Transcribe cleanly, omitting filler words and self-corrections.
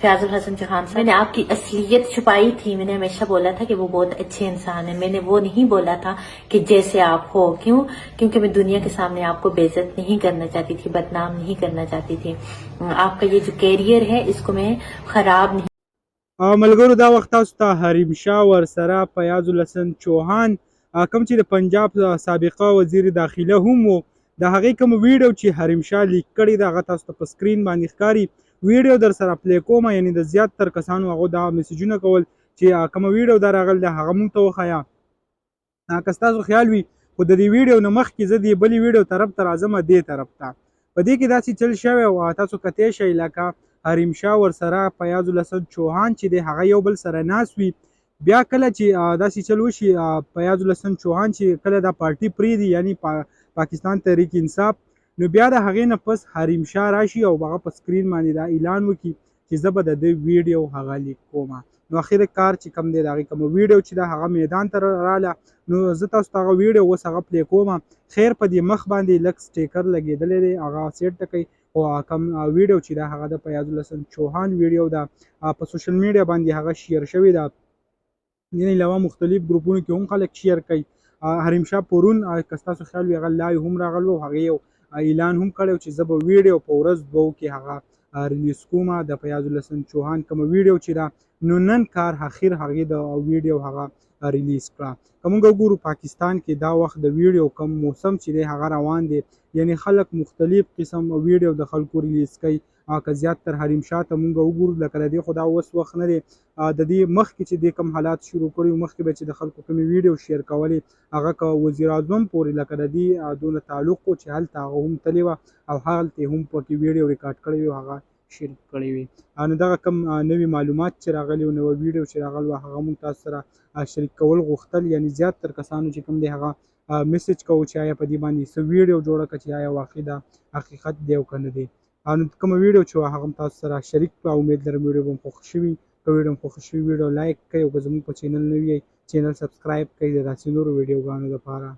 फयाजुल हसन चौहान साहब, मैंने आपकी असलियत छुपाई थी। मैंने हमेशा बोला था कि वो बहुत अच्छे इंसान है। मैंने वो नहीं बोला था कि जैसे आप हो। क्यों? क्योंकि मैं दुनिया के सामने आपको बेइज्जत नहीं करना चाहती थी, बदनाम नहीं करना चाहती थी। आपका ये जो कैरियर है इसको मैं खराब नहीं। ملګرو دا وخت تاسو ته حریم شاه ورسره فیاض الحسن چوهان کوم چې د پنجاب سابقه وزیر داخله هم و د هغې کوم ویډیو چې حریم شاه لیک کړی ده هغه تاسو ته په سکرین باندې ښکاري. ویډیو در سره پلی کومه، یعنې د زیات تر کسانو هغو دا میسجونه کول چې کومه ویډیو دا راغلی ده هغه مونږ ته وښایه. که ستاسو خیال وي خو د دې ویډیو نه مخکې زه دې بلې ویډیو طرف ته راځم دې طرف ته. په دې کې داسې چل شوی او تاسو کتی شئ لکه حریم شاه ورسره فیاض الحسن چوهان چې دی هغه یو بل سره ناست وي. بیا کله چې داسې چل وشي فیاض الحسن چوهان چې کله دا پارټي پرېږدي یعنی پاکستان تحریک انصاف، نو بیا د هغې نه پس حریم شاه راشي او هغه په سکرین باندې دا اعلان وکړي چې زه به د دې ویډیو هغه لیک کومه. نو اخر کار چې کوم دی د هغې کومه ویډیو چې ده هغه میدان ته راله، نو زه تاسو ته هغه ویډیو اوس هغه پلی کومه. خیر په دې مخ باندې لږ سټیکر لګېدلی دی هغه سیټ کړئ. او کوم ویډیو چې ده هغه د فیاض الحسن چوهان ویډیو ده په سوشل میډیا باندې هغه شیر شوې ده. دین علاوه مختلف ګروپونو کې هم خلک شیر کوي. حریم شاه پرون که ستاسو خیال وي هغه لایو هم راغلی و، هغې یو اعلان هم کړی چې زه به ویډیو په ورځ دوو کې هغه ریلیز کومه د فیاض الحسن چوهان کومه ویډیو چې ده. نو نن کار اخر هغې د ویډیو هغه ریلیز کړه. که موږ وګورو پاکستان کې دا وخت د ویډیو کم موسم چې دی هغه روان دی، یعنی خلک مختلف قسم ویډیو د خلکو ریلیز کوي. که زیات تر حریم شاه ته موږ وګورو لکه د دې خو دا اوس وخت نه دی، د دې مخکې چې دې کوم حالات شروع کړي وو مخکې به چې د خلکو کومې ویډیو شیر کولې هغه که وزیر اعظم پورې لکه د دې دونه تعلق و چې هلته هغه هم تللی وه او هلته یې هم پکې ویډیو ریکارډ کړی وي او هغه شریک کړی وي. نو دغه کوم نوي معلومات چې راغلي وو، نوی ویډیو چې راغلی وو هغه موږ تاسو سره شریک کول غوښتل. یعنې زیات تر کسانو چې کوم دی هغه میسج کوو چې آیا په دې باندې څه ویډیو جوړه کړه چې آیا واقع دا حقیقت دی او که نه دی. نو کومه ویډیو چې وه هغه هم تاسو سره شریک کړه. امید لرم ویډیو به مو خوښه شوي. که ویډیو مو خوښه شوي ویډیو لایک کړئ او که زموږ په چینل نوي یئ چینل سبسکرایب کړئ د داسې نورو ویډیوګانو لپاره.